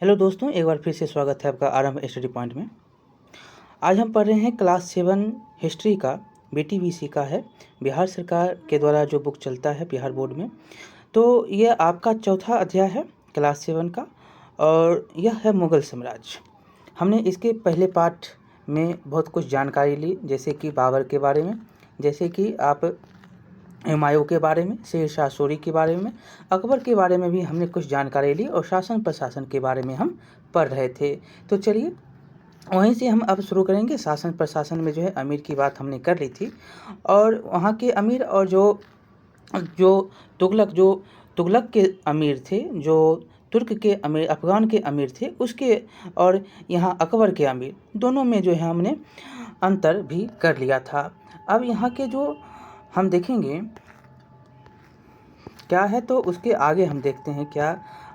Hello दोस्तों, एक बार फिर से स्वागत है आपका आरंभ स्टडी पॉइंट में। आज हम पढ़ रहे हैं क्लास 7 हिस्ट्री का, बीटीबीसी का है, बिहार सरकार के द्वारा जो बुक चलता है बिहार बोर्ड में। तो यह आपका चौथा अध्याय है क्लास 7 का और यह है मुग़ल साम्राज्य। हमने इसके पहले पार्ट में बहुत कुछ जानकारी ली, जैसे कि बाबर के बारे में, जैसे कि आप हुमायूं के बारे में, शेर शाह सूरी के बारे में, अकबर के बारे में भी हमने कुछ जानकारी ली और शासन प्रशासन के बारे में हम पढ़ रहे थे। तो चलिए वहीं से हम अब शुरू करेंगे। शासन प्रशासन में जो है अमीर की बात हमने कर ली थी और वहाँ के अमीर और जो जो तुगलक के अमीर थे, जो तुर्क के अमीर, अफ़गान के अमीर थे उसके, और यहाँ अकबर के अमीर, दोनों में जो है हमने अंतर भी कर लिया था। अब यहाँ के जो हम देखेंगे क्या है, तो उसके आगे हम देखते हैं क्या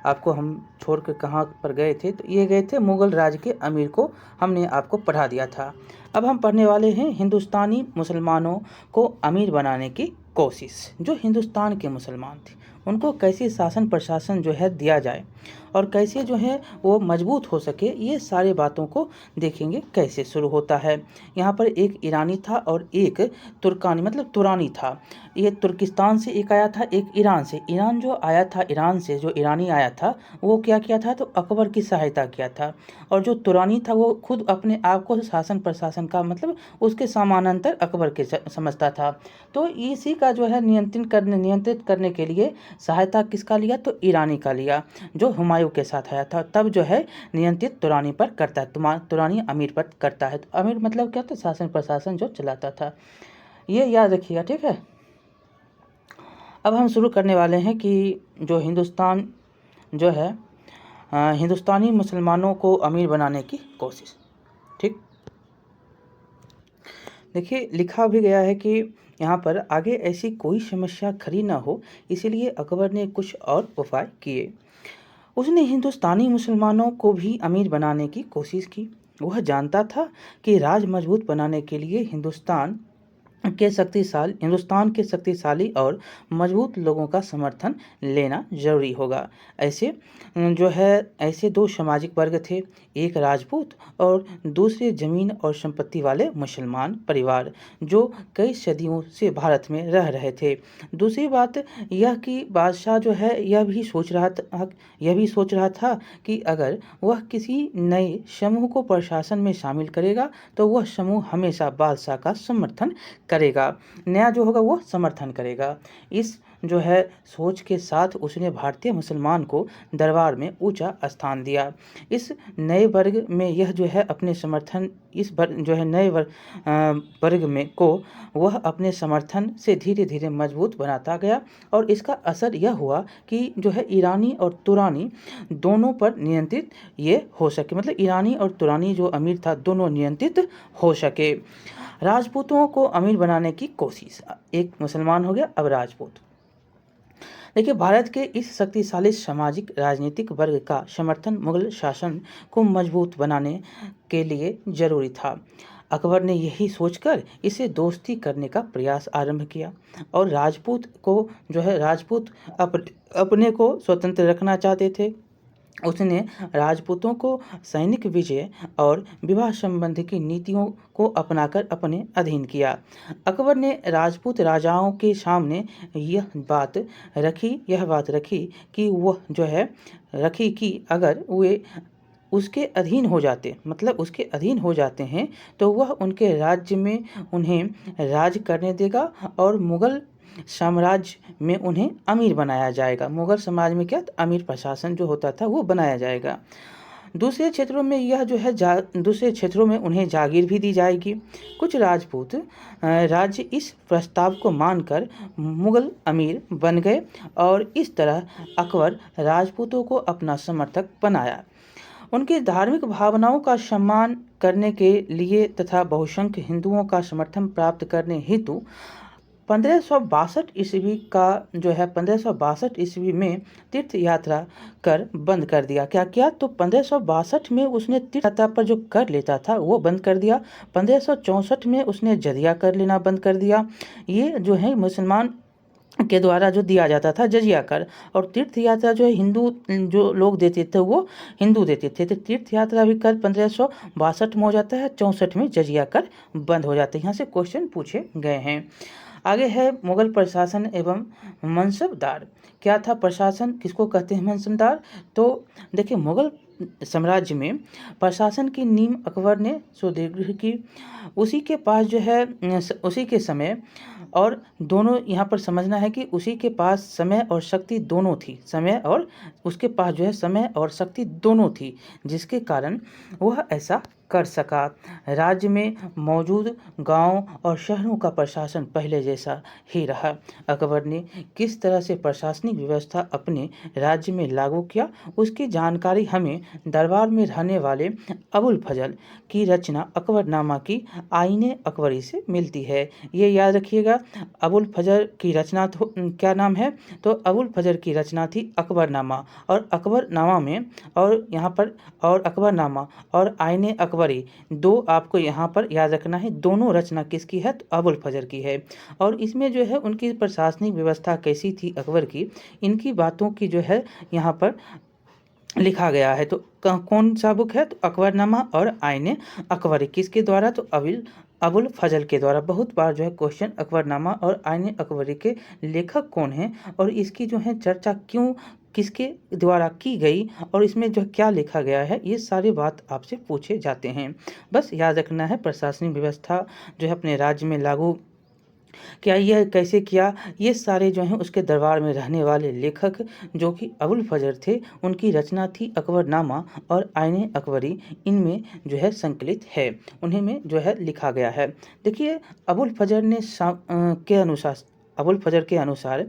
आपको हम छोड़कर कहाँ पर गए थे। तो ये गए थे मुग़ल राज के अमीर को हमने आपको पढ़ा दिया था। अब हम पढ़ने वाले हैं हिंदुस्तानी मुसलमानों को अमीर बनाने की कोशिश। जो हिंदुस्तान के मुसलमान थे उनको कैसे शासन प्रशासन जो है दिया जाए और कैसे जो है वो मजबूत हो सके, ये सारे बातों को देखेंगे कैसे शुरू होता है। यहाँ पर एक ईरानी था और एक तुर्कानी मतलब तुरानी था। ये तुर्किस्तान से एक आया था, एक ईरान से। ईरान जो आया था, ईरान से जो ईरानी आया था वो क्या किया था, तो अकबर की सहायता किया था। और जो तुरानी था वो खुद अपने आप को शासन प्रशासन का मतलब उसके समानांतर अकबर के समझता था। तो इसी का जो है नियंत्रित करने के लिए सहायता किसका लिया, तो ईरानी का लिया, जो हुमायूं के साथ आया था। तब जो है नियंत्रित तुरानी पर करता है, तुरानी अमीर पर करता है। तो अमीर मतलब क्या, तो शासन प्रशासन जो चलाता था। ये याद रखिएगा, ठीक है। अब हम शुरू करने वाले हैं कि जो हिंदुस्तान जो है हिंदुस्तानी मुसलमानों को अमीर बनाने की कोशिश। ठीक, देखिए लिखा भी गया है कि यहाँ पर आगे ऐसी कोई समस्या खड़ी ना हो, इसीलिए अकबर ने कुछ और उपाय किए। उसने हिंदुस्तानी मुसलमानों को भी अमीर बनाने की कोशिश की। वह जानता था कि राज मजबूत बनाने के लिए हिंदुस्तान के शक्तिशाली और मजबूत लोगों का समर्थन लेना जरूरी होगा। ऐसे दो सामाजिक वर्ग थे, एक राजपूत और दूसरे जमीन और संपत्ति वाले मुसलमान परिवार, जो कई सदियों से भारत में रह रहे थे। दूसरी बात यह कि बादशाह जो है यह भी सोच रहा था कि अगर वह किसी नए समूह को प्रशासन में शामिल करेगा तो वह समूह हमेशा बादशाह का समर्थन करेगा, नया जो होगा वो समर्थन करेगा। इस जो है सोच के साथ उसने भारतीय मुसलमान को दरबार में ऊंचा स्थान दिया। इस नए वर्ग में यह जो है अपने समर्थन इस जो है नए वर्ग में को वह अपने समर्थन से धीरे धीरे मजबूत बनाता गया और इसका असर यह हुआ कि जो है ईरानी और तुरानी दोनों पर नियंत्रित ये हो सके, मतलब ईरानी और तुरानी जो अमीर था दोनों नियंत्रित हो सके। राजपूतों को अमीर बनाने की कोशिश, एक मुसलमान हो गया, अब राजपूत। देखिए भारत के इस शक्तिशाली सामाजिक राजनीतिक वर्ग का समर्थन मुगल शासन को मजबूत बनाने के लिए जरूरी था। अकबर ने यही सोचकर इसे दोस्ती करने का प्रयास आरंभ किया और राजपूत अपने को स्वतंत्र रखना चाहते थे। उसने राजपूतों को सैनिक विजय और विवाह संबंधी की नीतियों को अपनाकर अपने अधीन किया। अकबर ने राजपूत राजाओं के सामने यह बात रखी कि वह जो है रखी कि अगर वे उसके अधीन हो जाते हैं तो वह उनके राज्य में उन्हें राज करने देगा और मुगल साम्राज्य में उन्हें अमीर बनाया जाएगा। मुगल समाज में क्या, अमीर प्रशासन जो होता था वो बनाया जाएगा। दूसरे क्षेत्रों में उन्हें जागीर भी दी जाएगी। कुछ राजपूत राज्य इस प्रस्ताव को मानकर मुगल अमीर बन गए और इस तरह अकबर राजपूतों को अपना समर्थक बनाया। उनकी धार्मिक भावनाओं का सम्मान करने के लिए तथा बहुसंख्य हिंदुओं का समर्थन प्राप्त करने हेतु 1562 ईस्वी में तीर्थ यात्रा कर बंद कर दिया। क्या किया, तो 1562 में उसने तीर्थ यात्रा पर जो कर लेता था वो बंद कर दिया। 1564 में उसने जजिया कर लेना बंद कर दिया। ये जो है मुसलमान के द्वारा जो दिया जाता था जजिया कर। और तीर्थ यात्रा जो है हिंदू जो लोग देते थे वो हिंदू देते थे। तो तीर्थ यात्रा भी कर 1562 में हो जाता है, 64 में जजिया कर बंद हो जाता है। यहाँ से क्वेश्चन पूछे गए हैं। आगे है मुगल प्रशासन एवं मनसबदार। क्या था प्रशासन, किसको कहते हैं मनसबदार? तो देखिए मुगल साम्राज्य में प्रशासन की नींव अकबर ने सुदृढ़ की। उसी के पास जो है उसी के समय और दोनों यहाँ पर समझना है कि उसी के पास समय और शक्ति दोनों थी, समय और उसके पास जो है समय और शक्ति दोनों थी, जिसके कारण वह ऐसा कर सका। राज्य में मौजूद गांव और शहरों का प्रशासन पहले जैसा ही रहा। अकबर ने किस तरह से प्रशासनिक व्यवस्था अपने राज्य में लागू किया, उसकी जानकारी हमें दरबार में रहने वाले अबुल फजल की रचना अकबरनामा की आईने अकबरी से मिलती है। ये याद रखिएगा, अबुल फजल की रचना तो क्या नाम है? तो अबुल फजल की रचना थी अकबरनामा। और अकबरनामा में और यहाँ पर और अकबरनामा और आईने अकबरी दो आपको यहाँ पर याद रखना है। दोनों रचना किसकी है? तो अबुल फजल की है। और इसमें जो है उनकी प्रशासनिक व्यवस्था कैसी थी अकबर की, इनकी बातों की जो है यहाँ पर लिखा गया है। तो कौन सा बुक है? तो अकबरनामा और आईने अकबरी। किसके द्वारा? तो अबुल फजल के द्वारा। बहुत बार जो है क्वेश्चन अकबरनामा और आईने अकबरी के लेखक कौन हैं और इसकी जो है चर्चा क्यों किसके द्वारा की गई और इसमें जो क्या लिखा गया है, ये सारी बात आपसे पूछे जाते हैं। बस याद रखना है प्रशासनिक व्यवस्था जो है अपने राज्य में लागू क्या, यह कैसे किया, ये सारे जो हैं उसके दरबार में रहने वाले लेखक जो कि अबुल फजल थे, उनकी रचना थी अकबरनामा और आईने अकबरी, इनमें जो है संकलित है, उन्हीं में जो है लिखा गया है। देखिए अबुल फजल ने अबुल फजल के अनुसार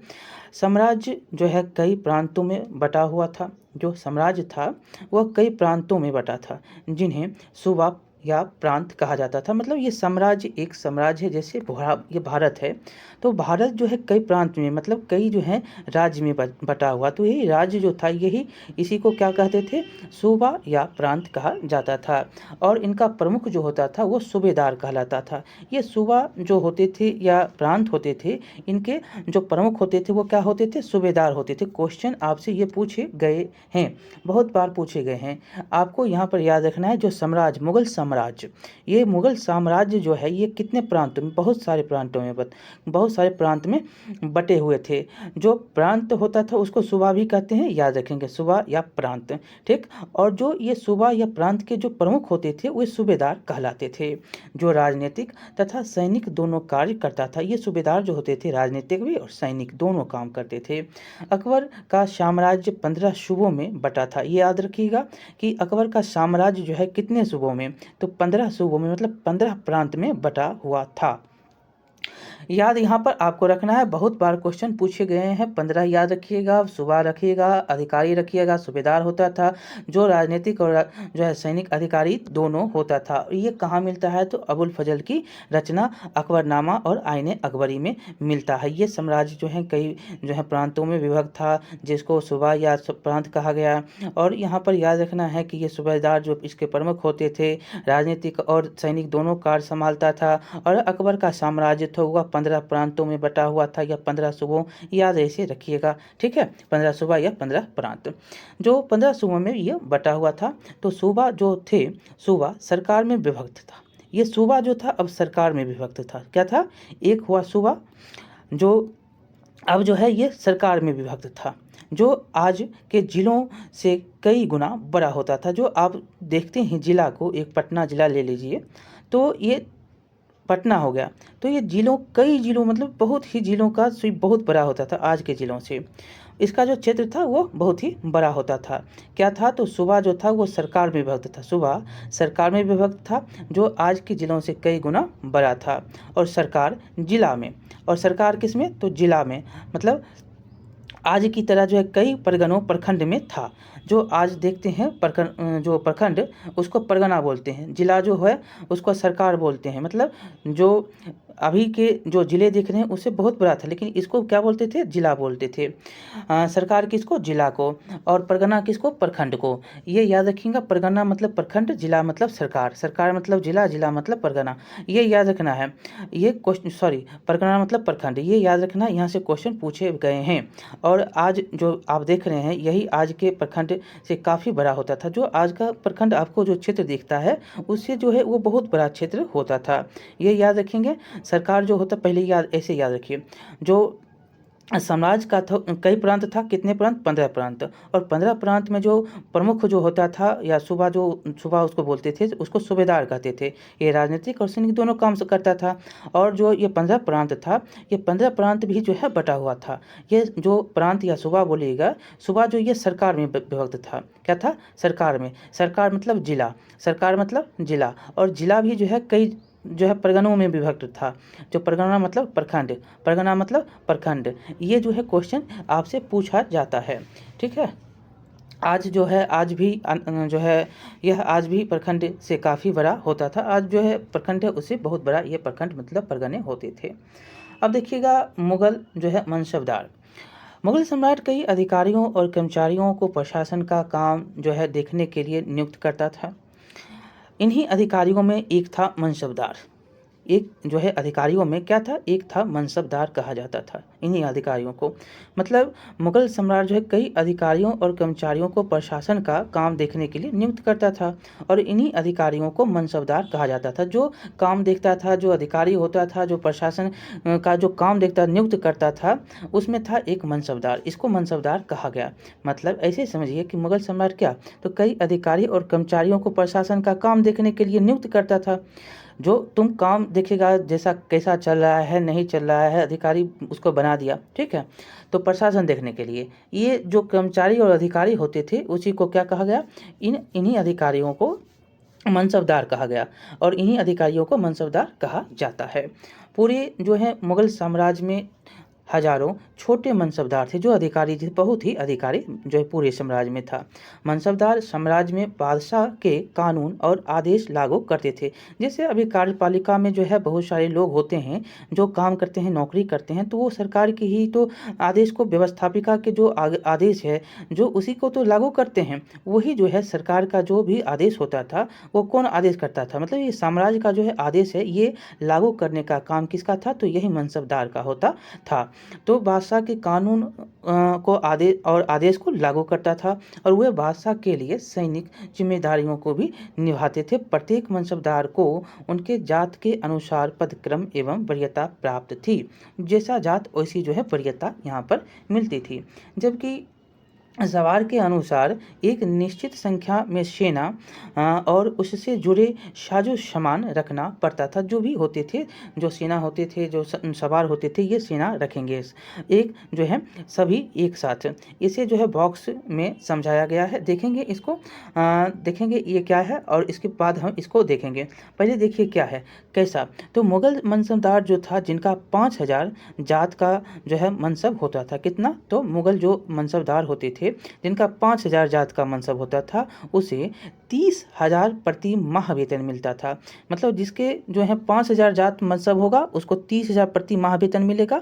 साम्राज्य जो है कई प्रांतों में बटा हुआ था। जो साम्राज्य था वह कई प्रांतों में बटा था, जिन्हें सूबा या प्रांत कहा जाता था। मतलब ये साम्राज्य एक साम्राज्य है, जैसे ये भारत है, तो भारत जो है कई प्रांत में मतलब कई जो है राज्य में बटा हुआ। तो यही राज्य जो था यही इसी को क्या कहते थे? सूबा या प्रांत कहा जाता था। और इनका प्रमुख जो होता था वो सूबेदार कहलाता था। ये सूबा जो होते थे या प्रांत होते थे, इनके जो प्रमुख होते थे वो क्या होते थे? सूबेदार होते थे। क्वेश्चन आपसे ये पूछे गए हैं, बहुत बार पूछे गए हैं। आपको यहाँ पर याद रखना है जो साम्राज्य मुगल साम्राज्य, ये मुगल साम्राज्य जो है ये कितने प्रांतों में, बहुत सारे प्रांत में बटे हुए थे। जो प्रांत होता था उसको सूबा भी कहते हैं, याद रखेंगे, सूबा या प्रांत, ठीक। और जो ये सूबा या प्रांत के जो प्रमुख होते थे वे सूबेदार कहलाते थे, जो राजनीतिक तथा सैनिक दोनों कार्य करता था। ये सूबेदार जो होते थे राजनीतिक भी और सैनिक दोनों काम करते थे। अकबर का साम्राज्य 15 सूबों में बटा था। ये याद रखिएगा कि अकबर का साम्राज्य जो है कितने सूबों में? तो 15 सूबों में, मतलब 15 प्रांत में बटा हुआ था। याद यहाँ पर आपको रखना है, बहुत बार क्वेश्चन पूछे गए हैं। 15 याद रखिएगा, सूबा रखिएगा, अधिकारी रखिएगा। सूबेदार होता था जो राजनीतिक और जो है सैनिक अधिकारी दोनों होता था। ये कहाँ मिलता है? तो अबुल फजल की रचना अकबरनामा और आईने अकबरी में मिलता है। ये साम्राज्य जो है कई जो है प्रांतों में विभक्त था, जिसको सूबा या प्रांत कहा गया। और यहाँ पर याद रखना है कि ये सूबेदार जो इसके प्रमुख होते थे, राजनीतिक और सैनिक दोनों कार्य संभालता था। और अकबर का साम्राज्य था वह 15 प्रांतों में बटा हुआ था या 15 सूबों, याद ऐसे रखिएगा, ठीक है। 15 सूबा या 15 प्रांत, जो 15 सूबों में ये बटा हुआ था। तो सूबा जो थे, सूबा सरकार में विभक्त था। ये सूबा जो था अब सरकार में विभक्त था। क्या था? एक हुआ सूबा जो अब जो है ये सरकार में विभक्त था, जो आज के जिलों से कई गुना बड़ा होता था। जो आप देखते हैं जिला को, एक पटना जिला ले लीजिए, तो ये पटना हो गया, तो ये कई जिलों मतलब बहुत ही जिलों का स्वीप बहुत बड़ा होता था आज के जिलों से। इसका जो क्षेत्र था वो बहुत ही बड़ा होता था। क्या था? तो सूबा जो था वो सरकार में विभक्त था। सूबा सरकार में विभक्त था, जो आज के जिलों से कई गुना बड़ा था। और सरकार जिला में, और सरकार किस में? तो जिला में, मतलब आज की तरह जो है कई परगनों प्रखंड में था। जो आज देखते हैं जो प्रखंड उसको परगना बोलते हैं, जिला जो है उसको सरकार बोलते हैं। मतलब जो अभी के जो ज़िले दिख रहे हैं उससे बहुत बड़ा था, लेकिन इसको क्या बोलते थे, जिला बोलते थे। सरकार किसको, जिला को, और परगना किसको, प्रखंड को। ये याद रखिएगा, परगना मतलब प्रखंड, जिला मतलब सरकार, सरकार मतलब जिला, जिला मतलब परगना, ये याद रखना है। ये क्वेश्चन, सॉरी, परगना मतलब प्रखंड, ये याद रखना, यहाँ से क्वेश्चन पूछे गए हैं। और आज जो आप देख रहे हैं यही आज के प्रखंड से काफ़ी बड़ा होता था। जो आज का प्रखंड आपको जो क्षेत्र दिखता है उससे जो है वो बहुत बड़ा क्षेत्र होता था, ये याद रखेंगे। सरकार जो होता, पहले याद ऐसे याद रखिए, जो साम्राज्य का था, कई प्रांत था, कितने प्रांत, 15 प्रांत। और 15 प्रांत में जो प्रमुख जो होता था या सूबा, जो सूबा उसको बोलते थे, उसको सूबेदार कहते थे। ये राजनीतिक और सैनिक दोनों काम से करता था। और जो ये 15 प्रांत था, ये 15 प्रांत भी जो है बटा हुआ था। ये जो प्रांत या सूबा बोलिएगा, सूबा जो ये सरकार में विभक्त था। क्या था, सरकार में। सरकार मतलब जिला, सरकार मतलब जिला, और जिला भी जो है कई जो है परगनों में विभक्त था। जो परगना मतलब प्रखंड, परगना मतलब प्रखंड, ये जो है क्वेश्चन आपसे पूछा जाता है। ठीक है, आज जो है, आज भी जो है यह आज भी प्रखंड से काफ़ी बड़ा होता था। आज जो है प्रखंड है उससे बहुत बड़ा ये प्रखंड मतलब परगने होते थे। अब देखिएगा, मुगल जो है मनसबदार। मुगल सम्राट कई अधिकारियों और कर्मचारियों को प्रशासन का काम जो है देखने के लिए नियुक्त करता था। इन्हीं अधिकारियों में एक था मनसबदार। एक जो है अधिकारियों में क्या था, एक था मनसबदार कहा जाता था इन्हीं अधिकारियों को। मतलब मुगल सम्राट जो है कई अधिकारियों और कर्मचारियों को प्रशासन का काम देखने के लिए नियुक्त करता था, और इन्हीं अधिकारियों को मनसबदार कहा जाता था। जो काम देखता था, जो अधिकारी होता था, जो प्रशासन का जो काम देखता, नियुक्त करता था, उसमें था एक मनसबदार, इसको मनसबदार कहा गया। मतलब ऐसे समझिए कि मुगल सम्राट क्या, तो कई अधिकारी और कर्मचारियों को प्रशासन का काम देखने के लिए नियुक्त करता था। जो तुम काम देखेगा, जैसा कैसा चल रहा है, नहीं चल रहा है, अधिकारी उसको बना दिया, ठीक है, तो प्रशासन देखने के लिए ये जो कर्मचारी और अधिकारी होते थे उसी को क्या कहा गया, इन्हीं अधिकारियों को मनसबदार कहा गया, और इन्हीं अधिकारियों को मनसबदार कहा जाता है। पूरे जो है मुगल साम्राज्य में हजारों छोटे मनसबदार थे, जो अधिकारी थे, बहुत ही अधिकारी जो है पूरे साम्राज्य में था। मनसबदार साम्राज्य में बादशाह के कानून और आदेश लागू करते थे। जैसे अभी कार्यपालिका में जो है बहुत सारे लोग होते हैं जो काम करते हैं, नौकरी करते हैं, तो वो सरकार की ही तो आदेश को, व्यवस्थापिका के जो आदेश है जो उसी को तो लागू करते हैं। वही जो है सरकार का जो भी आदेश होता था वो कौन आदेश करता था, मतलब ये साम्राज्य का जो है आदेश है ये लागू करने का काम किसका था, तो यही मनसबदार का होता था। तो बादशाह के कानून को आदेश को लागू करता था, और वह बादशाह के लिए सैनिक जिम्मेदारियों को भी निभाते थे। प्रत्येक मनसबदार को उनके जात के अनुसार पदक्रम एवं वरीयता प्राप्त थी। जैसा जात वैसी जो है वरीयता यहाँ पर मिलती थी। जबकि सवार के अनुसार एक निश्चित संख्या में सेना और उससे जुड़े साजो सामान रखना पड़ता था। जो भी होते थे, जो सेना होते थे, जो सवार होते थे, ये सेना रखेंगे एक जो है सभी एक साथ। इसे जो है बॉक्स में समझाया गया है, देखेंगे इसको, देखेंगे ये क्या है, और इसके बाद हम इसको देखेंगे। पहले देखिए क्या है, कैसा, तो मुगल मनसबदार जो था, जिनका 5000 जात का जो है मनसब होता था। कितना, तो मुगल जो मनसबदार होते थे जिनका 5000 जात का मनसब होता था, उसे 30,000 प्रति माह वेतन मिलता था। मतलब जिसके जो है 5000 जात मनसब होगा उसको 30,000 प्रति माह वेतन मिलेगा।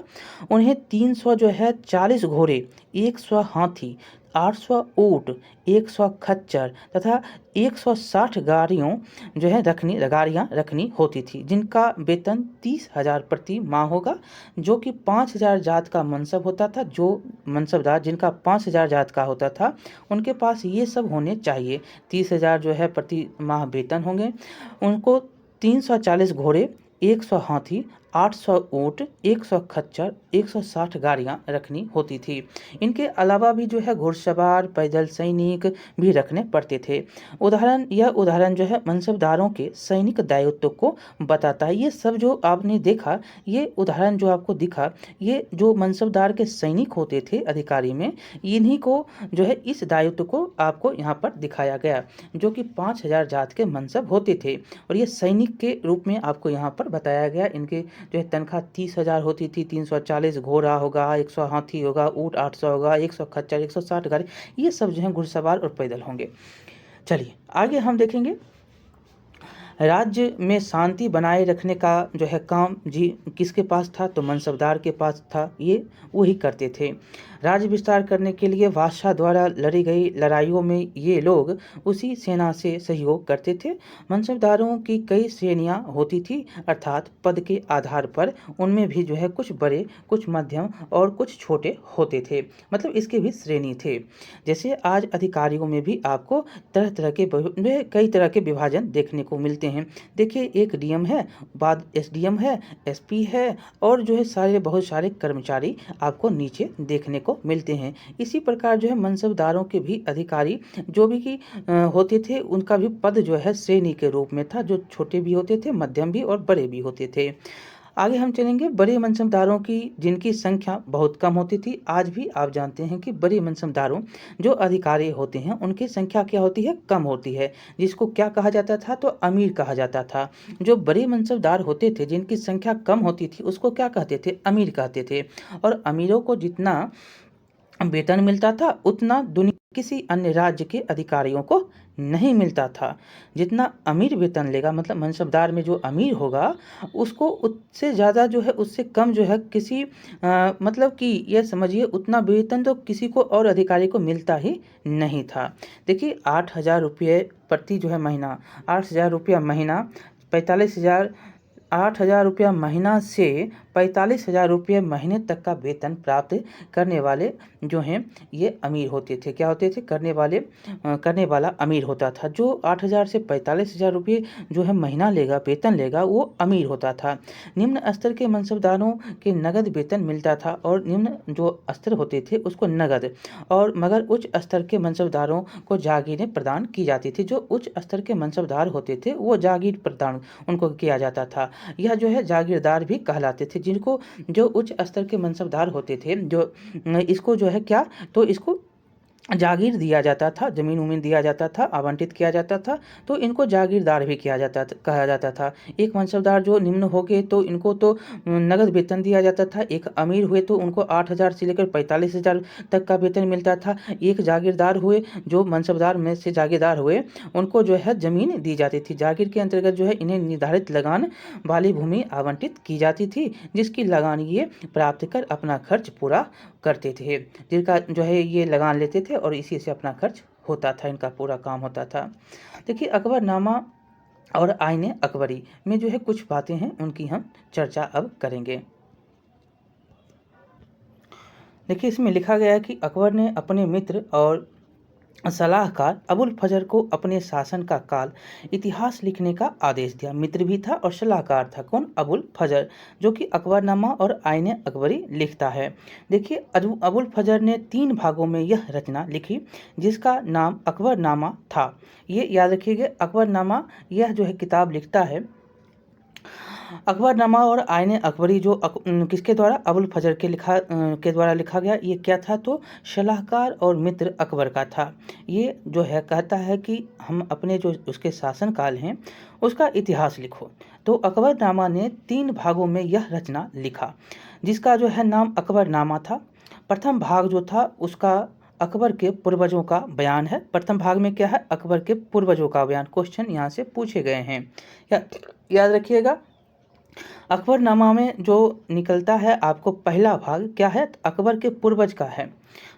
उन्हें 300 जो है 40 घोड़े, 100 हाथी, 800 ऊँट, 100 खच्चर तथा 160 गाड़ियाँ जो है गाड़ियाँ रखनी होती थी, जिनका वेतन 30,000 प्रति माह होगा। जो कि 5000 जात का मनसब होता था, जो मनसबदार जिनका 5000 जात का होता था उनके पास ये सब होने चाहिए। 30,000 जो है प्रति माह वेतन होंगे, उनको 340 घोड़े, 100 हाथी, 800 ऊँट, 100 खच्चर, 160 गाड़ियाँ रखनी होती थी। इनके अलावा भी जो है घुड़सवार, पैदल सैनिक भी रखने पड़ते थे। यह उदाहरण जो है मनसबदारों के सैनिक दायित्व को बताता है। ये सब जो आपने देखा, ये उदाहरण जो आपको दिखा, ये जो मनसबदार के सैनिक होते थे अधिकारी में, इन्हीं को जो है इस दायित्व को आपको यहाँ पर दिखाया गया, जो कि 5000 जात के मनसब होते थे, और ये सैनिक के रूप में आपको यहाँ पर बताया गया। इनके जो है तनख्वाह 30,000 होती थी, 340 घोड़ा होगा, 100 हाथी होगा, ऊँट 800 होगा, 100 खच्चर, 160 गाड़ी, ये सब जो है घुड़सवार और पैदल होंगे। चलिए आगे हम देखेंगे, राज्य में शांति बनाए रखने का जो है काम जी किसके पास था, तो मनसबदार के पास था, ये वही करते थे। राज्य विस्तार करने के लिए बादशाह द्वारा लड़ी गई लड़ाइयों में ये लोग उसी सेना से सहयोग करते थे। मनसबदारों की कई श्रेणियां होती थी, अर्थात पद के आधार पर उनमें भी जो है कुछ बड़े, कुछ मध्यम और कुछ छोटे होते थे, मतलब इसके भी श्रेणी थे। जैसे आज अधिकारियों में भी आपको तरह तरह के कई तरह के विभाजन देखने को मिलते हैं। देखिए, एक डीएम है, बाद एसडीएम है, एसपी है, और जो है सारे बहुत सारे कर्मचारी आपको नीचे देखने को मिलते हैं। इसी प्रकार जो है मनसबदारों के भी अधिकारी जो भी की होते थे, उनका भी पद जो है श्रेणी के रूप में था, जो छोटे भी होते थे, मध्यम भी और बड़े भी होते थे। आगे हम चलेंगे, बड़े मनसबदारों की जिनकी संख्या बहुत कम होती थी। आज भी आप जानते हैं कि बड़े मनसबदारों जो अधिकारी होते हैं उनकी संख्या क्या होती है, कम होती है, जिसको क्या कहा जाता था, तो अमीर कहा जाता था। जो बड़े मनसबदार होते थे जिनकी संख्या कम होती थी उसको क्या कहते थे, अमीर कहते थे। और अमीरों को जितना वेतन मिलता था उतना दुनिया किसी अन्य राज्य के अधिकारियों को नहीं मिलता था। जितना अमीर वेतन लेगा, मतलब मनसबदार में जो अमीर होगा उसको उससे ज़्यादा जो है, उससे कम जो है किसी मतलब कि यह समझिए उतना वेतन तो किसी को और अधिकारी को मिलता ही नहीं था। देखिए, 8,000 रुपये प्रति जो है महीना, 8,000 रुपया महीना, 45,000, 8,000 रुपया महीना से 45,000 रुपये महीने तक का वेतन प्राप्त करने वाले जो हैं ये अमीर होते थे। क्या होते थे, करने वाला अमीर होता था। जो 8,000 से 45,000 रुपये जो है महीना लेगा, वेतन लेगा, वो अमीर होता था। निम्न स्तर के मनसबदारों के नगद वेतन मिलता था, और निम्न जो स्तर होते थे उसको नगद, और मगर उच्च स्तर के मनसबदारों को जागीरें प्रदान की जाती थी। जो उच्च स्तर के मनसबदार होते थे वो जागीर प्रदान उनको किया जाता था। यह जो है जागीरदार भी कहलाते थे, जिनको जो उच्च स्तर के मनसबदार होते थे, जो इसको जो है क्या, तो इसको जागीर दिया जाता था, ज़मीन उमीन दिया जाता था, आवंटित किया जाता था, तो इनको जागीरदार भी किया जाता था, कहा जाता था। एक मनसबदार जो निम्न हो गए तो इनको तो नगद वेतन दिया जाता था। एक अमीर हुए तो उनको 8,000 से लेकर 45,000 तक का वेतन मिलता था। एक जागीरदार हुए, जो मनसबदार में से जागीरदार हुए, उनको जो है ज़मीन दी जाती थी। जागीर के अंतर्गत जो है इन्हें निर्धारित लगान वाली भूमि आवंटित की जाती थी, जिसकी लगान ये प्राप्त कर अपना खर्च पूरा करते थे। जिनका जो है ये लगान लेते थे और इसी से अपना खर्च होता था, इनका पूरा काम होता था। देखिए, अकबरनामा और आईने अकबरी में जो है कुछ बातें हैं, उनकी हम चर्चा अब करेंगे। देखिए, इसमें लिखा गया है कि अकबर ने अपने मित्र और सलाहकार अबुल फजर को अपने शासन का काल इतिहास लिखने का आदेश दिया। मित्र भी था और सलाहकार था, कौन, अबुल फजर, जो कि अकबरनामा और आईने अकबरी लिखता है। देखिए, अबुल फजर ने 3 भागों में यह रचना लिखी, जिसका नाम अकबरनामा था। ये याद रखिएगा, अकबरनामा यह जो है किताब लिखता है। अकबरनामा और आईने अकबरी जो किसके द्वारा, अबुल फजर के द्वारा लिखा गया। ये क्या था, तो सलाहकार और मित्र अकबर का था। ये जो है कहता है कि हम अपने जो उसके शासनकाल हैं उसका इतिहास लिखो। तो अकबरनामा ने 3 भागों में यह रचना लिखा, जिसका जो है नाम अकबरनामा था। प्रथम भाग जो था उसका अकबर के पूर्वजों का बयान है। प्रथम भाग में क्या है, अकबर के पूर्वजों का बयान। क्वेश्चन यहाँ से पूछे गए हैं, याद रखिएगा। अकबरनामा में जो निकलता है आपको पहला भाग क्या है, अकबर के पूर्वज का है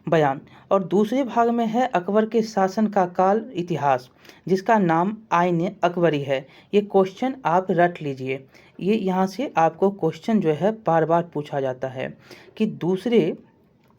बयान, और दूसरे भाग में है अकबर के शासन का काल इतिहास, जिसका नाम आईने अकबरी है। ये क्वेश्चन आप रट लीजिए, ये यहाँ से आपको क्वेश्चन जो है बार बार पूछा जाता है कि दूसरे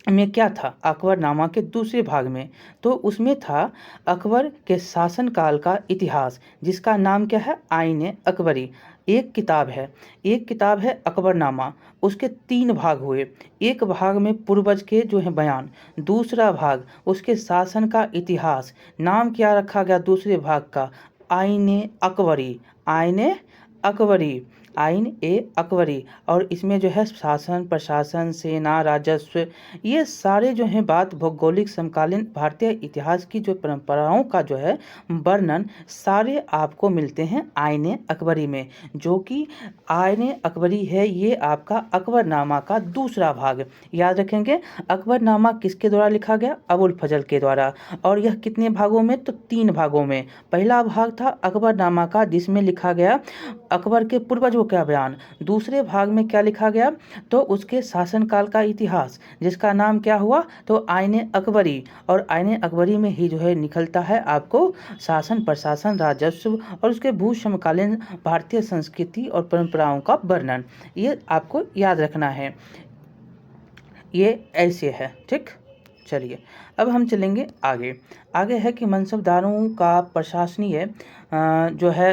में क्या था, अकबरनामा के दूसरे भाग में, तो उसमें था अकबर के शासनकाल का इतिहास, जिसका नाम क्या है, आईने अकबरी। एक किताब है अकबरनामा, उसके 3 भाग हुए। एक भाग में पूर्वज के जो है बयान, दूसरा भाग उसके शासन का इतिहास। नाम क्या रखा गया दूसरे भाग का, आईने अकबरी, आईने अकबरी। आइन ए अकबरी, और इसमें जो है शासन, प्रशासन, सेना, राजस्व, ये सारे जो हैं बात भौगोलिक समकालीन भारतीय इतिहास की जो परंपराओं का जो है वर्णन सारे आपको मिलते हैं आइन अकबरी में, जो कि आइन अकबरी है ये आपका अकबरनामा का दूसरा भाग। याद रखेंगे, अकबरनामा किसके द्वारा लिखा गया? अबुल फजल के द्वारा। और यह कितने भागों में? तो 3 भागों में। पहला भाग था अकबरनामा का, जिसमें लिखा गया अकबर के पूर्वजों का बयान। दूसरे भाग में क्या लिखा गया? तो उसके शासनकाल का इतिहास, जिसका नाम क्या हुआ? तो आइन अकबरी। और आइन अकबरी में ही जो है निकलता है आपको शासन, प्रशासन, राजस्व और उसके भू समकालीन भारतीय संस्कृति और परंपराओं का वर्णन। ये आपको याद रखना है, ये ऐसे है। ठीक, चलिए अब हम चलेंगे आगे। आगे है कि मनसबदारों का प्रशासनीय जो है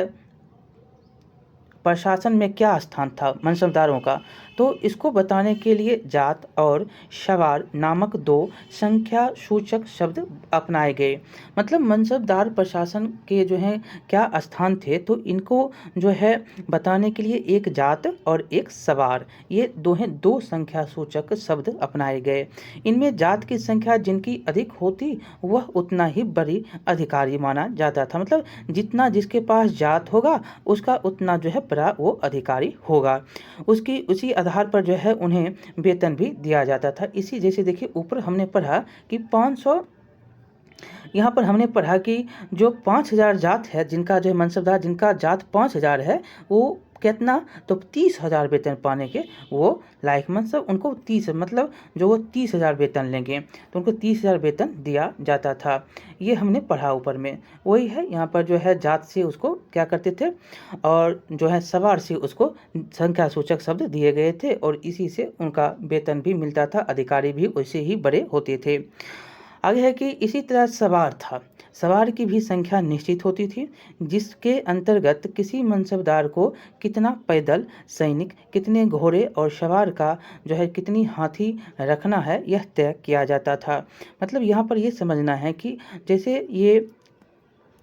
प्रशासन में क्या स्थान था मनसबदारों का, तो इसको बताने के लिए जात और सवार नामक 2 संख्या सूचक शब्द अपनाए गए। मतलब मनसबदार प्रशासन के जो है क्या स्थान थे, तो इनको जो है बताने के लिए एक जात और एक सवार, ये दोहें 2 संख्या सूचक शब्द अपनाए गए। इनमें जात की संख्या जिनकी अधिक होती वह उतना ही बड़ी अधिकारी माना जाता था। मतलब जितना जिसके पास जात होगा उसका उतना जो है बड़ा वो अधिकारी होगा। उसकी उसी आधार पर जो है उन्हें वेतन भी दिया जाता था। इसी जैसे देखिए ऊपर हमने पढ़ा कि 500, यहाँ पर हमने पढ़ा कि जो 5000 जात है, जिनका जो है मनसबदार जिनका जात 5000 है, वो कितना? तो 30,000 वेतन पाने के वो लायक, मतलब उनको 30, मतलब जो वो 30,000 वेतन लेंगे तो उनको 30,000 वेतन दिया जाता था। ये हमने पढ़ा ऊपर में। वही है यहाँ पर जो है जात से उसको क्या करते थे, और जो है सवार से उसको संख्या सूचक शब्द दिए गए थे, और इसी से उनका वेतन भी मिलता था, अधिकारी भी वैसे ही बड़े होते थे। आगे है कि इसी तरह सवार था। सवार की भी संख्या निश्चित होती थी, जिसके अंतर्गत किसी मनसबदार को कितना पैदल सैनिक, कितने घोड़े और सवार का जो है कितनी हाथी रखना है, यह तय किया जाता था। मतलब यहाँ पर ये समझना है कि जैसे ये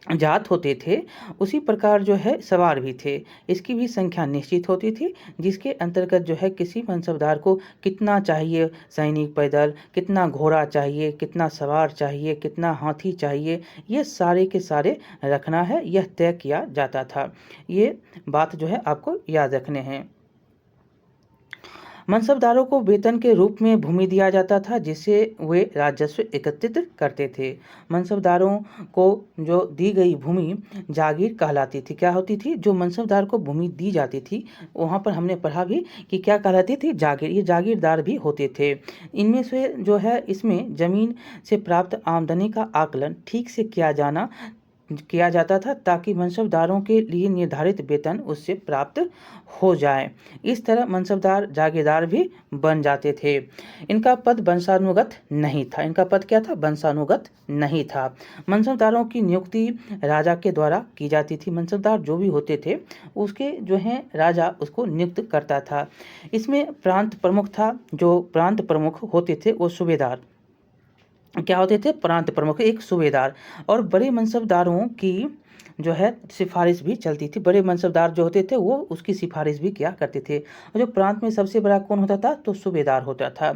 जात होते थे, उसी प्रकार जो है सवार भी थे। इसकी भी संख्या निश्चित होती थी, जिसके अंतर्गत जो है किसी मनसबदार को कितना चाहिए सैनिक पैदल, कितना घोड़ा चाहिए, कितना सवार चाहिए, कितना हाथी चाहिए, ये सारे के सारे रखना है, यह तय किया जाता था। ये बात जो है आपको याद रखने हैं। मनसबदारों को वेतन के रूप में भूमि दिया जाता था, जिससे वे राजस्व एकत्रित करते थे। मनसबदारों को जो दी गई भूमि जागीर कहलाती थी। क्या होती थी? जो मनसबदार को भूमि दी जाती थी, वहाँ पर हमने पढ़ा भी कि क्या कहलाती थी? जागीर। ये जागीरदार भी होते थे। इनमें से जो है इसमें ज़मीन से प्राप्त आमदनी का आकलन ठीक से किया जाता था, ताकि मनसबदारों के लिए निर्धारित वेतन उससे प्राप्त हो जाए। इस तरह मनसबदार जागीरदार भी बन जाते थे। इनका पद वंशानुगत नहीं था। इनका पद क्या था? वंशानुगत नहीं था। मनसबदारों की नियुक्ति राजा के द्वारा की जाती थी। मनसबदार जो भी होते थे उसके जो हैं राजा उसको नियुक्त करता था। इसमें प्रांत प्रमुख था। जो प्रांत प्रमुख होते थे वो सूबेदार क्या होते थे? प्रांत प्रमुख, एक सूबेदार। और बड़े मनसबदारों की जो है सिफारिश भी चलती थी। बड़े मनसबदार जो होते थे वो उसकी सिफारिश भी किया करते थे। और जो प्रांत में सबसे बड़ा कौन होता था? तो सूबेदार होता था।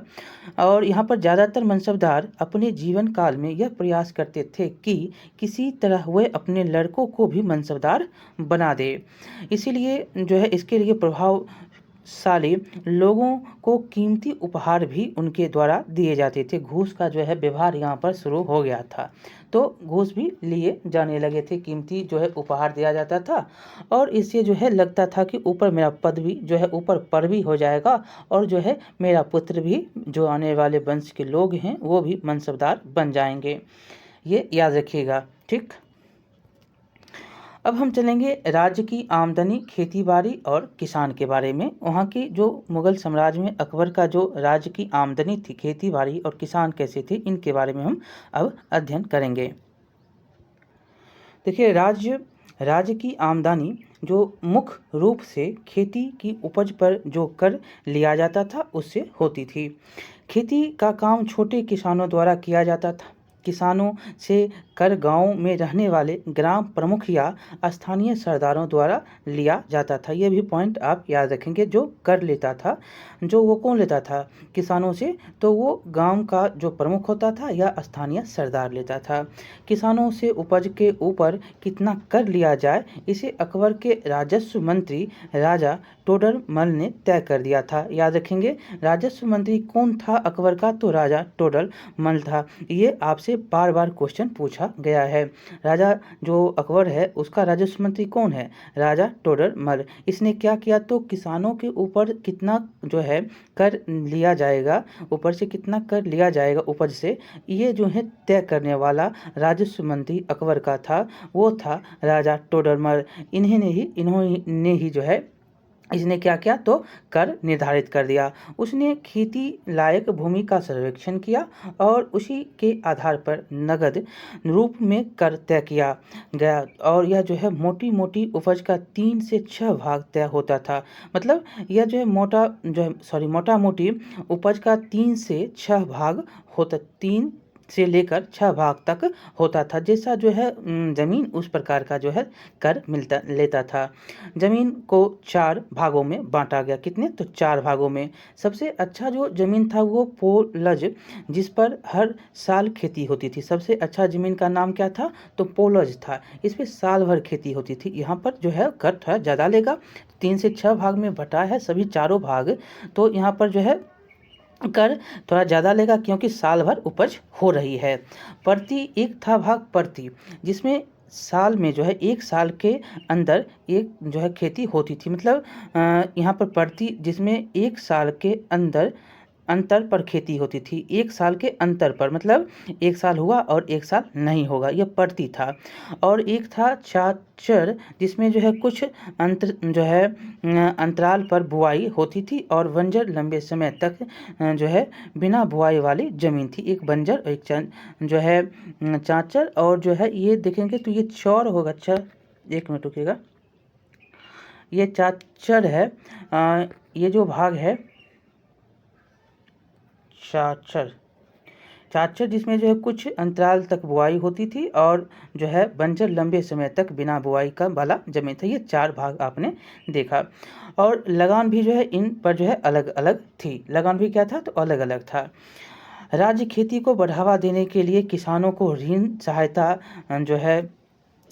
और यहाँ पर ज़्यादातर मनसबदार अपने जीवन काल में यह प्रयास करते थे कि किसी तरह वे अपने लड़कों को भी मनसबदार बना दे। इसीलिए जो है इसके लिए प्रभावशाली लोगों को कीमती उपहार भी उनके द्वारा दिए जाते थे। घूस का जो है व्यवहार यहाँ पर शुरू हो गया था, तो घूस भी लिए जाने लगे थे, कीमती जो है उपहार दिया जाता था। और इससे जो है लगता था कि ऊपर मेरा पद भी जो है ऊपर पर भी हो जाएगा, और जो है मेरा पुत्र भी, जो आने वाले वंश के लोग हैं, वो भी मनसबदार बन जाएंगे। ये याद रखिएगा। ठीक, अब हम चलेंगे राज्य की आमदनी, खेतीबाड़ी और किसान के बारे में। वहाँ की जो मुगल साम्राज्य में अकबर का जो राज्य की आमदनी थी, खेतीबाड़ी और किसान कैसे थे, इनके बारे में हम अब अध्ययन करेंगे। देखिए राज्य की आमदनी जो मुख्य रूप से खेती की उपज पर जो कर लिया जाता था उससे होती थी। खेती का काम छोटे किसानों द्वारा किया जाता था। किसानों से कर गांव में रहने वाले ग्राम प्रमुख या स्थानीय सरदारों द्वारा लिया जाता था। ये भी पॉइंट आप याद रखेंगे। जो कर लेता था, जो वो कौन लेता था किसानों से, तो वो गांव का जो प्रमुख होता था या स्थानीय सरदार लेता था। किसानों से उपज के ऊपर कितना कर लिया जाए, इसे अकबर के राजस्व मंत्री राजा टोडरमल ने तय कर दिया था। याद रखेंगे, राजस्व मंत्री कौन था अकबर का, तो राजा टोडरमल था। ये आपसे बार बार क्वेश्चन पूछा गया है। राजा जो अकबर है उसका राजस्व मंत्री कौन है, राजा टोडरमल। इसने क्या किया, तो किसानों के ऊपर कितना जो है कर लिया जाएगा, ऊपर से कितना कर लिया जाएगा उपज से, ये जो है तय करने वाला राजस्व मंत्री अकबर का था, वो था राजा टोडरमल। इन्होंने ही जो है इसने क्या किया, तो कर निर्धारित कर दिया। उसने खेती लायक भूमि का सर्वेक्षण किया और उसी के आधार पर नगद रूप में कर तय किया गया। और यह जो है मोटी मोटी उपज का 3 से 6 भाग तय होता था। मतलब यह जो है मोटा मोटी उपज का 3 से 6 भाग होता, 3 से लेकर 6 भाग तक होता था। जैसा जो है जमीन उस प्रकार का जो है कर लेता था। जमीन को 4 भागों में बांटा गया। कितने, तो 4 भागों में। सबसे अच्छा जो जमीन था वो पोलज, जिस पर हर साल खेती होती थी। सबसे अच्छा जमीन का नाम क्या था, तो पोलज था। इस पर साल भर खेती होती थी। यहाँ पर जो है कर थोड़ा ज़्यादा लेगा, 3 से 6 भाग में बटा है सभी चारों भाग, तो यहाँ पर जो है कर थोड़ा ज़्यादा लेगा क्योंकि साल भर उपज हो रही है। प्रति एक था भाग प्रति, जिसमें साल में जो है 1 साल के अंदर एक जो है खेती होती थी। मतलब यहाँ पर प्रति, जिसमें 1 साल के अंतर पर खेती होती थी। 1 साल के अंतर पर, मतलब 1 साल हुआ और 1 साल नहीं होगा, यह प्रति था। और एक था चाचर, जिसमें जो है कुछ अंतराल पर बुआई होती थी और बंजर लंबे समय तक जो है बिना बुआई वाली जमीन थी। एक बंजर और एक जो है चाचर। और जो है ये देखेंगे तो ये चौर होगा। अच्छा, 1 मिनट रुकिएगा। ये चाचर है, ये जो भाग है चाचर जिसमें जो है कुछ अंतराल तक बुआई होती थी और जो है बंजर लंबे समय तक बिना बुआई का वाला जमीन था। ये 4 भाग आपने देखा। और लगान भी जो है इन पर जो है अलग अलग थी। लगान भी क्या था, तो अलग अलग था। राज्य खेती को बढ़ावा देने के लिए किसानों को ऋण सहायता जो है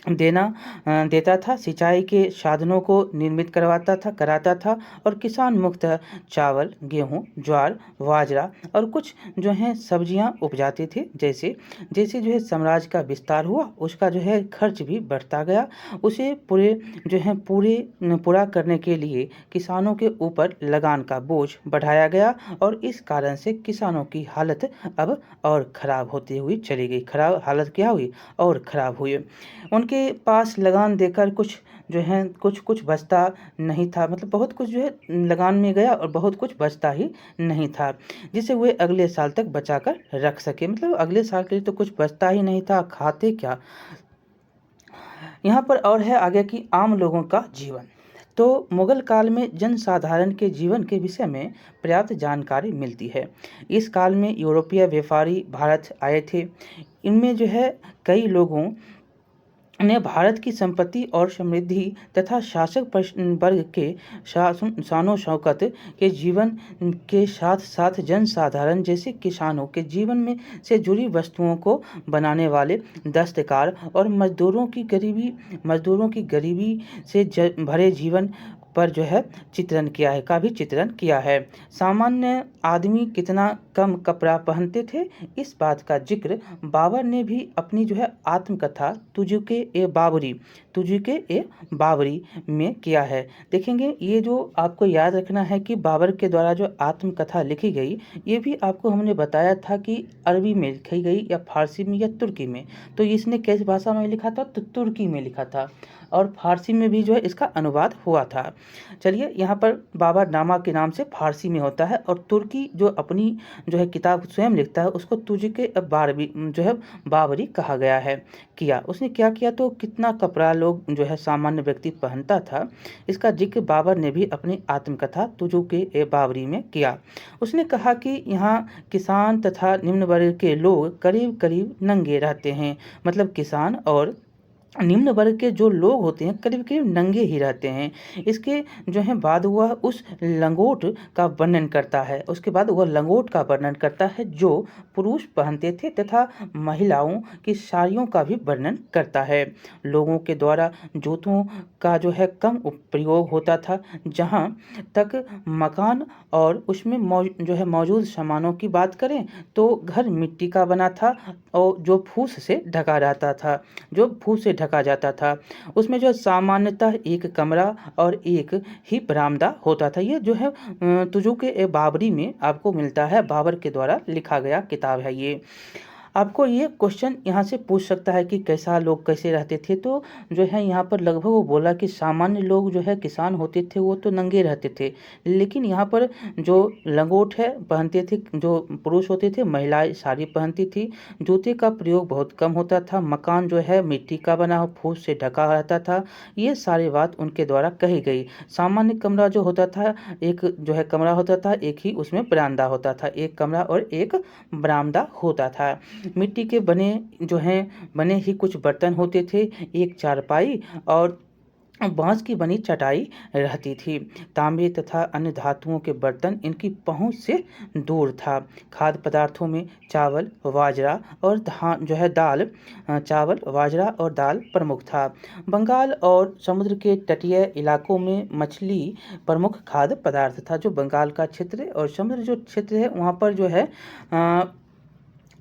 देता था, सिंचाई के साधनों को निर्मित कराता था और किसान मुक्त चावल, गेहूं, ज्वार, बाजरा और कुछ जो है सब्जियां उपजाते थे। जैसे जैसे जो है साम्राज्य का विस्तार हुआ, उसका जो है खर्च भी बढ़ता गया। उसे पूरा करने के लिए किसानों के ऊपर लगान का बोझ बढ़ाया गया और इस कारण से किसानों की हालत अब और ख़राब होती हुई चली गई। खराब हालत क्या हुई, और ख़राब हुई। उनके पास लगान देकर कुछ जो है कुछ बचता नहीं था। मतलब बहुत कुछ जो है लगान में गया और बहुत कुछ बचता ही नहीं था, जिसे वे अगले साल तक बचा कर रख सके। मतलब अगले साल के लिए तो कुछ बचता ही नहीं था, खाते क्या। यहाँ पर और है आगे की आम लोगों का जीवन। तो मुगल काल में जनसाधारण के जीवन के विषय में पर्याप्त जानकारी मिलती है। इस काल में यूरोपीय व्यापारी भारत आए थे। इनमें जो है कई लोगों ने भारत की संपत्ति और समृद्धि तथा शासक वर्ग के शानो शौकत के जीवन के साथ साथ जनसाधारण जैसे किसानों के जीवन में से जुड़ी वस्तुओं को बनाने वाले दस्तकार और मजदूरों की गरीबी से भरे जीवन पर जो है चित्रण किया है। सामान्य आदमी कितना कम कपड़ा पहनते थे, इस बात का जिक्र बाबर ने भी अपनी जो है आत्मकथा तुजुके ए बाबरी में किया है। देखेंगे ये जो आपको याद रखना है कि बाबर के द्वारा जो आत्मकथा लिखी गई, ये भी आपको हमने बताया था कि अरबी में लिखी गई या फारसी में या तुर्की में। तो इसने किस भाषा में लिखा था, तो तुर्की में लिखा था। और फारसी में भी जो है इसका अनुवाद हुआ था। चलिए, यहाँ पर बाबरनामा के नाम से फारसी में होता है, और तुर्की जो अपनी जो है किताब स्वयं लिखता है उसको तुर्की बारबी जो है बाबरी कहा गया है। किया उसने क्या किया, तो कितना कपड़ा लोग जो है सामान्य व्यक्ति पहनता था, इसका जिक्र बाबर ने भी अपनी आत्मकथा तुजुक-ए बाबरी में किया। उसने कहा कि यहाँ किसान तथा निम्न वर्ग के लोग करीब करीब नंगे रहते हैं। मतलब किसान और निम्न वर्ग के जो लोग होते हैं करीब करीब नंगे ही रहते हैं। इसके जो है बाद वह उस लंगोट का वर्णन करता है, उसके बाद वह लंगोट का वर्णन करता है जो पुरुष पहनते थे, तथा महिलाओं की साड़ियों का भी वर्णन करता है। लोगों के द्वारा जूतों का जो है कम प्रयोग होता था। जहाँ तक मकान और उसमें जो है मौजूद सामानों की बात करें तो घर मिट्टी का बना था, और जो फूस से ढका रहता था, जो फूस से ढका जाता था। उसमें जो सामान्यतः एक कमरा और एक ही बरामदा होता था। ये जो है तुजुक-ए-बाबरी में आपको मिलता है, बाबर के द्वारा लिखा गया किताब है ये। आपको ये क्वेश्चन यहाँ से पूछ सकता है कि कैसा लोग कैसे रहते थे, तो जो है यहाँ पर लगभग वो बोला कि सामान्य लोग जो है किसान होते थे वो तो नंगे रहते थे, लेकिन यहाँ पर जो लंगोट है पहनते थे, जो पुरुष होते थे, महिलाएं साड़ी पहनती थी, जूते का प्रयोग बहुत कम होता था, मकान जो है मिट्टी का बना फूस से ढका रहता था। ये सारी बात उनके द्वारा कही गई। सामान्य कमरा जो होता था, एक जो है कमरा होता था, एक ही उसमें बरामदा होता था, एक कमरा और एक बरामदा होता था। मिट्टी के बने ही कुछ बर्तन होते थे, एक चारपाई और बांस की बनी चटाई रहती थी। तांबे तथा अन्य धातुओं के बर्तन इनकी पहुंच से दूर था। खाद्य पदार्थों में चावल, बाजरा और दाल प्रमुख था। बंगाल और समुद्र के तटीय इलाकों में मछली प्रमुख खाद्य पदार्थ था। जो बंगाल का क्षेत्र और समुद्र जो क्षेत्र है वहाँ पर जो है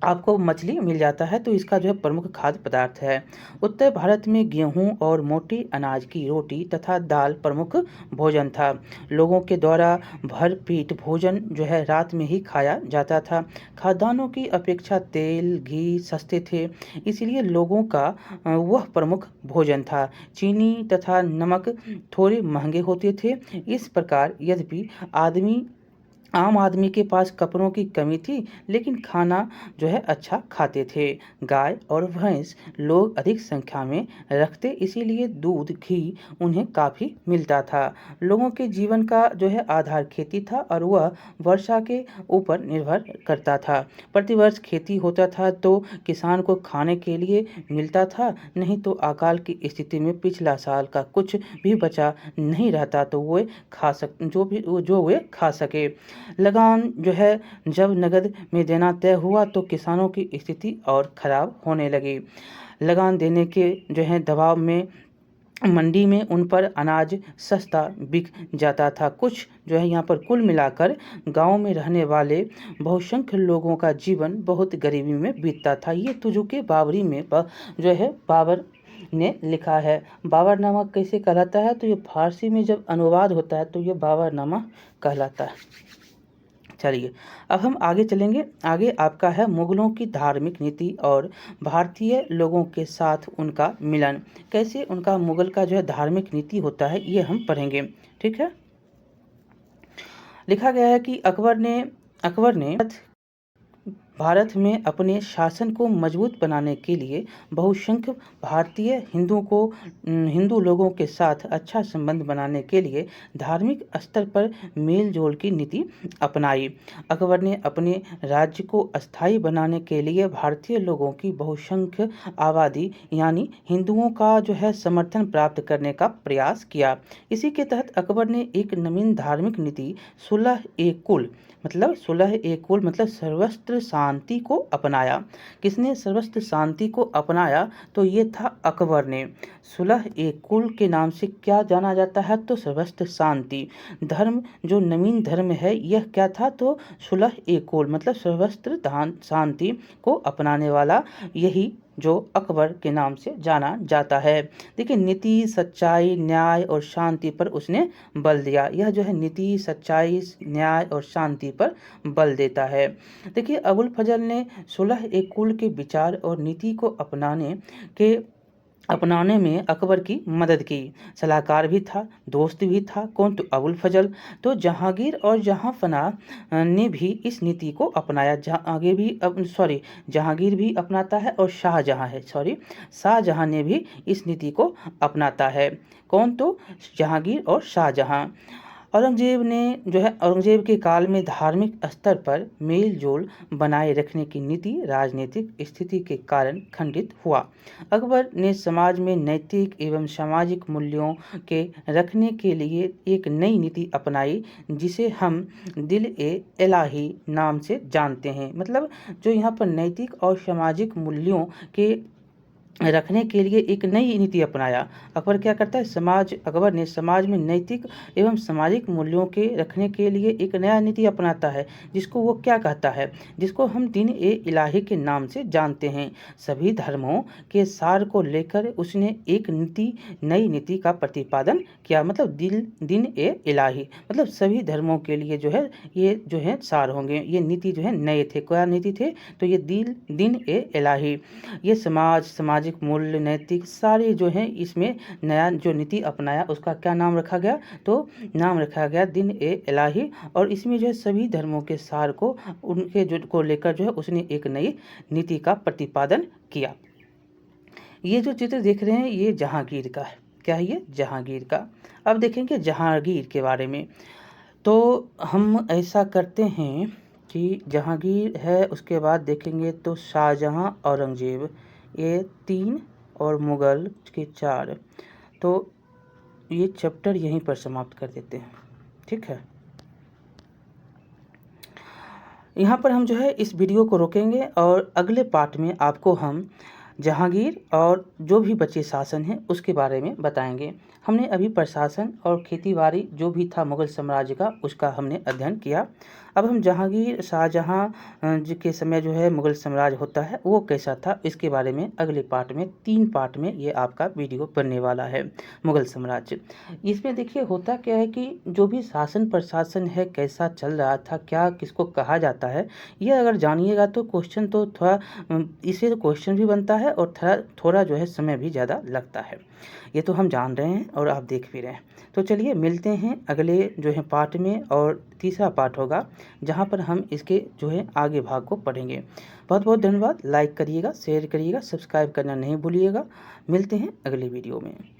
आपको मछली मिल जाता है, तो इसका जो है प्रमुख खाद्य पदार्थ है। उत्तर भारत में गेहूं और मोटे अनाज की रोटी तथा दाल प्रमुख भोजन था। लोगों के द्वारा भर पेट भोजन जो है रात में ही खाया जाता था। खाद्यान्नों की अपेक्षा तेल घी सस्ते थे, इसलिए लोगों का वह प्रमुख भोजन था। चीनी तथा नमक थोड़े महंगे होते थे। इस प्रकार यद्यपि आम आदमी के पास कपड़ों की कमी थी, लेकिन खाना जो है अच्छा खाते थे। गाय और भैंस लोग अधिक संख्या में रखते, इसीलिए दूध घी उन्हें काफ़ी मिलता था। लोगों के जीवन का जो है आधार खेती था और वह वर्षा के ऊपर निर्भर करता था। प्रतिवर्ष खेती होता था तो किसान को खाने के लिए मिलता था, नहीं तो अकाल की स्थिति में पिछला साल का कुछ भी बचा नहीं रहता तो वे खा सके। लगान जो है जब नकद में देना तय हुआ तो किसानों की स्थिति और खराब होने लगी। लगान देने के जो है दबाव में मंडी में उन पर अनाज सस्ता बिक जाता था। कुछ जो है यहाँ पर कुल मिलाकर गांव में रहने वाले बहुसंख्य लोगों का जीवन बहुत गरीबी में बीतता था। ये तुजुक-ए-बाबरी में जो है बाबर ने लिखा है। बाबरनामा कैसे कहलाता है, तो ये फारसी में जब अनुवाद होता है तो ये बाबरनामा कहलाता है। चलिए, अब हम आगे चलेंगे। आगे आपका है मुगलों की धार्मिक नीति और भारतीय लोगों के साथ उनका मिलन। कैसे उनका मुगल का जो है धार्मिक नीति होता है ये हम पढ़ेंगे। ठीक है। लिखा गया है कि अकबर ने भारत में अपने शासन को मजबूत बनाने के लिए बहुसंख्य भारतीय हिंदू लोगों के साथ अच्छा संबंध बनाने के लिए धार्मिक स्तर पर मेल जोल की नीति अपनाई। अकबर ने अपने राज्य को अस्थायी बनाने के लिए भारतीय लोगों की बहुसंख्य आबादी यानी हिंदुओं का जो है समर्थन प्राप्त करने का प्रयास किया। इसी के तहत अकबर ने एक नवीन धार्मिक नीति सुलह-ए-कुल मतलब सर्वस्त्र शांति को अपनाया। किसने सर्वस्त्र शांति को अपनाया, तो ये था अकबर ने। सुलह-ए-कुल के नाम से क्या जाना जाता है, तो सर्वस्त्र शांति। धर्म जो नवीन धर्म है यह क्या था, तो सुलह-ए-कुल मतलब सर्वस्त्र शांति को अपनाने वाला यही जो अकबर के नाम से जाना जाता है। देखिए, नीति सच्चाई न्याय और शांति पर उसने बल दिया। यह जो है नीति सच्चाई न्याय और शांति पर बल देता है। देखिए, अबुल फजल ने सुलह-ए-कुल के विचार और नीति को अपनाने के अपनाने में अकबर की मदद की। सलाहकार भी था, दोस्त भी था, कौन तो अबुल फजल। तो जहांगीर और जहांपनाह ने भी इस नीति को अपनाया। जहांगीर भी अपनाता है और शाहजहां ने भी इस नीति को अपनाता है। कौन तो जहांगीर और शाहजहां। औरंगजेब के काल में धार्मिक स्तर पर मेल जोल बनाए रखने की नीति राजनीतिक स्थिति के कारण खंडित हुआ। अकबर ने समाज में नैतिक एवं सामाजिक मूल्यों के रखने के लिए एक नई नीति अपनाई, जिसे हम दिल-ए-इलाही नाम से जानते हैं। मतलब जो यहाँ पर नैतिक और सामाजिक मूल्यों के रखने के लिए एक नई नीति अपनाया। अकबर क्या करता है, अकबर ने समाज में नैतिक एवं सामाजिक मूल्यों के रखने के लिए एक नया नीति अपनाता है, जिसको वो क्या कहता है, जिसको हम दीन-ए-इलाही के नाम से जानते हैं। सभी धर्मों के सार को लेकर उसने एक नई नीति का प्रतिपादन किया। मतलब दीन-ए-इलाही मतलब सभी धर्मों के लिए ये जो है सार होंगे। ये नीति जो है नए थे। क्या नीति थे? तो ये दीन-ए-इलाही। ये सामाजिक मूल्य, नैतिक सारे जो हैं, इसमें नया जो नीति अपनाया उसका क्या नाम रखा गया? तो नाम रखा गया दीन-ए-इलाही। और इसमें जो है सभी धर्मों के सार को उनके को लेकर जो है उसने एक नई नीति का प्रतिपादन किया। ये जो चित्र देख रहे हैं ये जहांगीर का है। क्या है ये? जहांगीर का। अब देखेंगे जहांगीर के बारे में। तो हम ऐसा करते हैं कि जहांगीर है, उसके बाद देखेंगे तो शाहजहां, औरंगजेब, ये 3 और मुग़ल के 4। तो ये चैप्टर यहीं पर समाप्त कर देते हैं। ठीक है, यहाँ पर हम जो है इस वीडियो को रोकेंगे और अगले पार्ट में आपको हम जहांगीर और जो भी बचे शासन हैं उसके बारे में बताएंगे। हमने अभी प्रशासन और खेतीबाड़ी जो भी था मुग़ल साम्राज्य का, उसका हमने अध्ययन किया। अब हम जहांगीर, शाहजहां जी के समय जो है मुग़ल साम्राज्य होता है वो कैसा था, इसके बारे में अगले पार्ट में 3 पार्ट में ये आपका वीडियो बनने वाला है। मुग़ल साम्राज्य, इसमें देखिए होता क्या है कि जो भी शासन प्रशासन है कैसा चल रहा था, क्या किसको कहा जाता है, ये अगर जानिएगा तो क्वेश्चन तो थोड़ा इससे तो क्वेश्चन भी बनता है और थोड़ा जो है समय भी ज़्यादा लगता है। ये तो हम जान रहे हैं और आप देख भी रहे हैं। तो चलिए मिलते हैं अगले जो है पार्ट में, और तीसरा पार्ट होगा जहाँ पर हम इसके जो है आगे भाग को पढ़ेंगे। बहुत बहुत धन्यवाद। लाइक करिएगा, शेयर करिएगा, सब्सक्राइब करना नहीं भूलिएगा। मिलते हैं अगले वीडियो में।